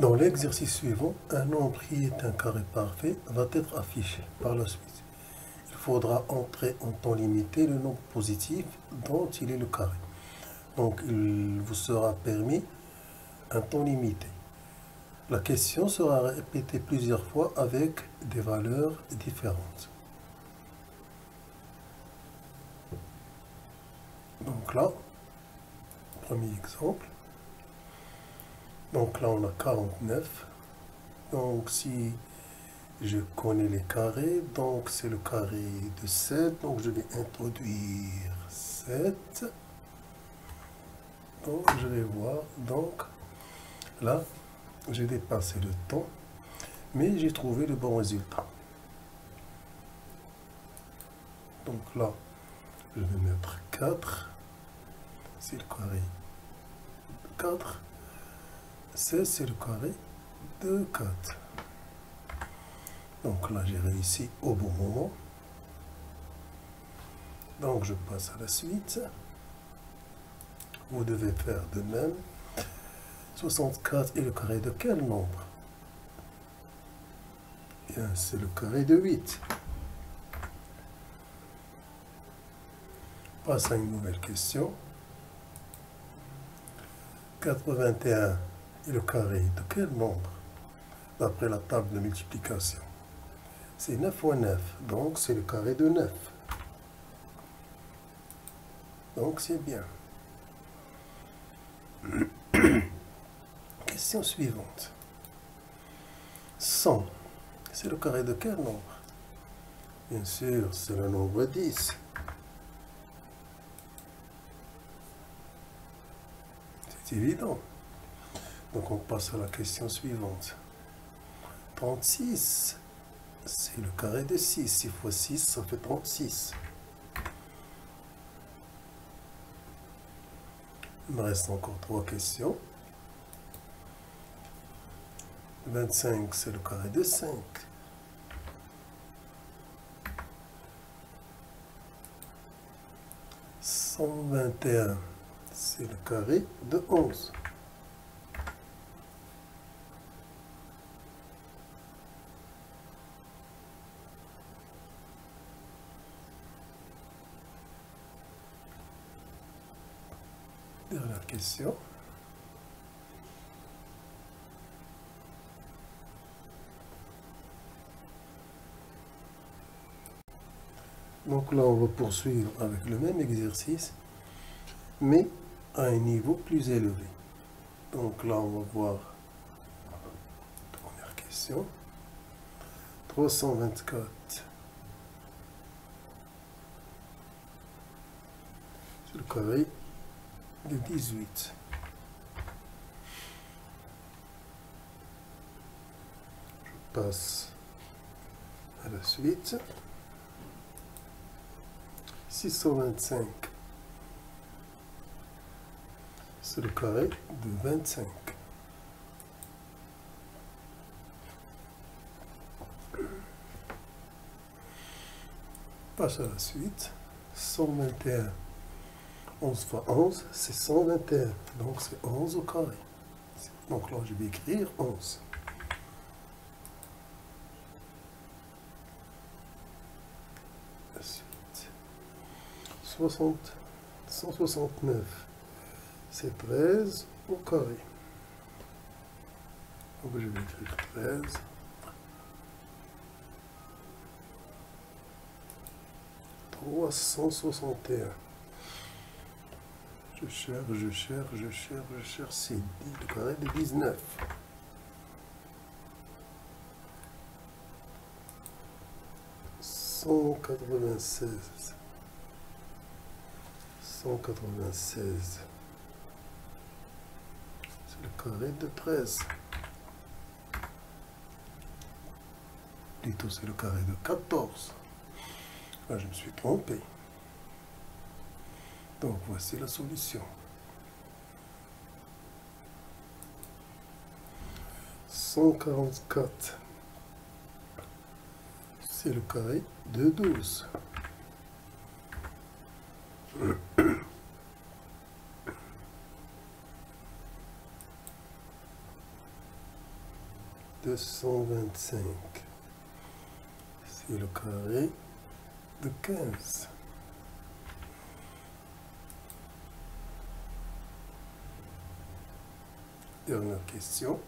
Dans l'exercice suivant, un nombre qui est un carré parfait va être affiché par la suite. Il faudra entrer en temps limité le nombre positif dont il est le carré. Donc il vous sera permis un temps limité. La question sera répétée plusieurs fois avec des valeurs différentes. Donc là, premier exemple. Donc là, on a 49. Donc si je connais les carrés, donc c'est le carré de 7. Donc je vais introduire 7. Donc je vais voir. Donc là, j'ai dépassé le temps, mais j'ai trouvé le bon résultat. Donc là, je vais mettre 4. C'est le carré de 4. 16, c'est le carré de 4. Donc là, j'ai réussi au bon moment. Donc je passe à la suite. Vous devez faire de même. 64 est le carré de quel nombre? Bien, c'est le carré de 8. Passe à une nouvelle question. 81 est le carré de quel nombre? D'après la table de multiplication. C'est 9 fois 9, donc c'est le carré de 9. Donc c'est bien. Question suivante. 100, c'est le carré de quel nombre? Bien sûr, c'est le nombre 10. C'est évident. Donc on passe à la question suivante. 36, c'est le carré de 6. 6 fois 6, ça fait 36. Il me reste encore 3 questions. 25, c'est le carré de 5. 121, c'est le carré de 11. Dernière question. Donc là, on va poursuivre avec le même exercice, mais à un niveau plus élevé. Donc là, on va voir la première question. 324. C'est le carré de 18. Je passe à la suite. 625. C'est le carré de 25. Passe à la suite. 121. 11 fois 11, c'est 121. Donc c'est 11 au carré. Donc là, je vais écrire 11. La suite. 169. C'est 13 au carré. Donc je vais écrire 13. 361. Je cherche, c'est le carré de 19. 196. 196. C'est le carré de 13. Plutôt, c'est le carré de 14. Là, je me suis trompé. Donc, voici la solution. 144. C'est le carré de 12. 225. C'est le carré de 15. Dernière question.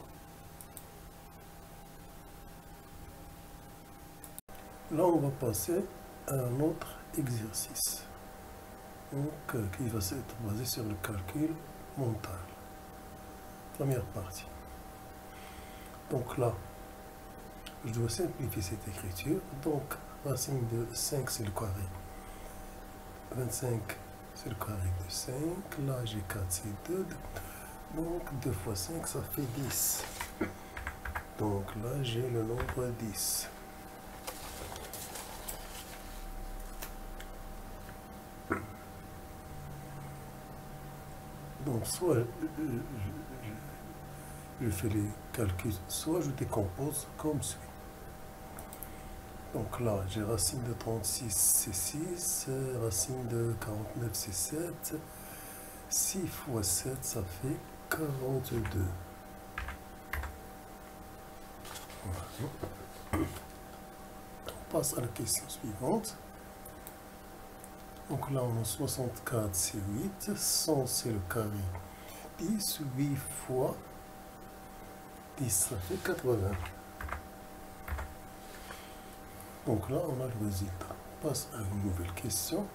Là, on va passer à un autre exercice. Donc, qui va être basé sur le calcul mental. Première partie. Donc là, je dois simplifier cette écriture. Donc, racine de 5, c'est le carré. 25, c'est le carré de 5. Là, j'ai 4, c'est 2. Donc, 2 fois 5, ça fait 10. Donc là, j'ai le nombre 10. Donc, soit je fais les calculs, soit je décompose comme suit. Donc là, j'ai racine de 36, c'est 6. Racine de 49, c'est 7. 6 fois 7, ça fait 42. Voilà. On passe à la question suivante. Donc là, on a 64, c'est 8. 100, c'est le carré. 10, 8 fois 10, ça fait 80. Donc là, on a le résultat. On passe à une nouvelle question.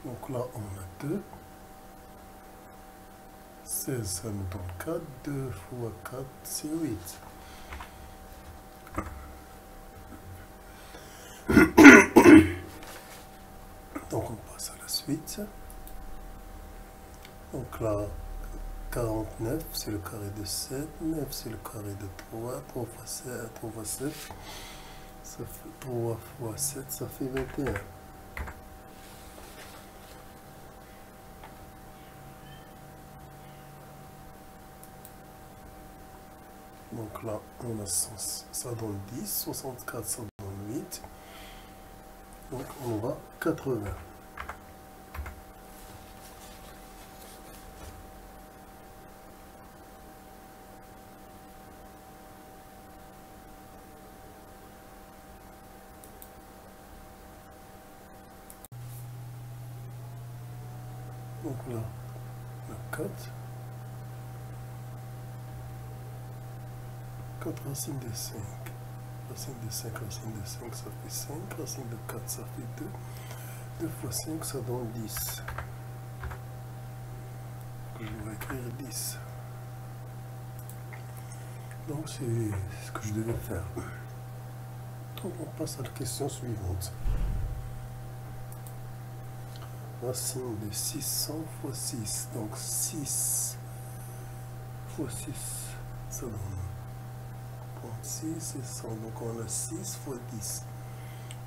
Donc là, on a 2. 16, ça nous donne 4. 2 fois 4, c'est 8. Donc on passe à la suite. Donc là, 49, c'est le carré de 7. 9, c'est le carré de 3. 3 fois 7, 3 fois 7. Ça fait 3 fois 7, ça fait 21. Donc là, on a 100, ça donne 10. 64, ça donne 8. Donc on va 80. Donc là, on a 4. 4 racines de 5. Racine de 5, racine de 5, ça fait 5. Racine de 4, ça fait 2. 2 fois 5, ça donne 10. Je vais écrire 10. Donc c'est ce que je devais faire. Donc on passe à la question suivante. Racine de 600 fois 6. Donc 6 fois 6, ça donne 36 et 100. Donc on a 6 fois 10.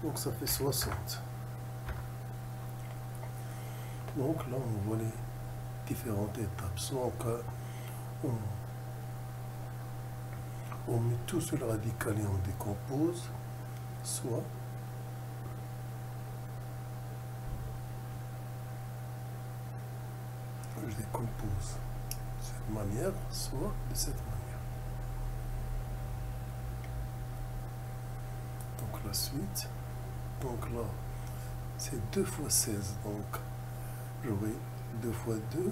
Donc ça fait 60. Donc là on voit les différentes étapes. Soit on met tout sur le radical et on décompose. Soit je décompose de cette manière, soit de cette manière. Donc la suite, donc là c'est 2 fois 16, donc j'aurai 2 fois 2,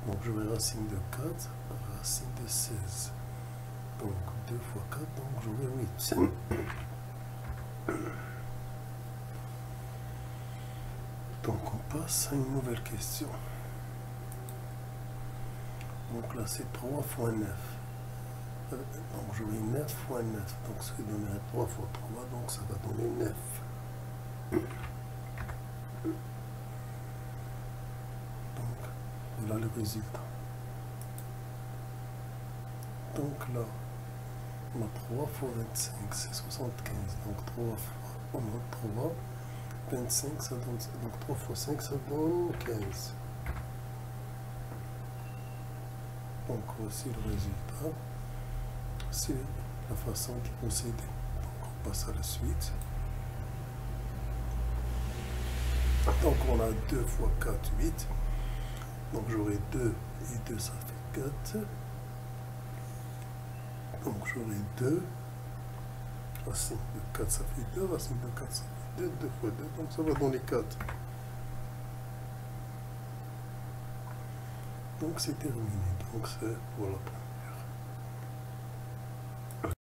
donc j'aurai racine de 4, racine de 16, donc 2 fois 4, donc j'aurai 8. Donc on passe à une nouvelle question. Donc là c'est 3 fois 9. Donc j'aurai 9 fois 9. Donc ça donnerait 3 fois 3. Donc ça va donner 9. Donc voilà le résultat. Donc là on a 3 fois 25, c'est 75. Donc 3 fois, on a 3. 25, ça donne, donc 3 fois 5, ça donne 15. Donc voici le résultat. C'est la façon de procéder. Donc on passe à la suite. Donc on a 2 fois 4, 8. Donc j'aurai 2 et 2, ça fait 4. Donc j'aurai 2. Racine de 4, ça fait 2. Racine de 4, ça fait 2. 2 fois 2, donc ça va donner 4. Donc c'est terminé. Donc c'est, voilà.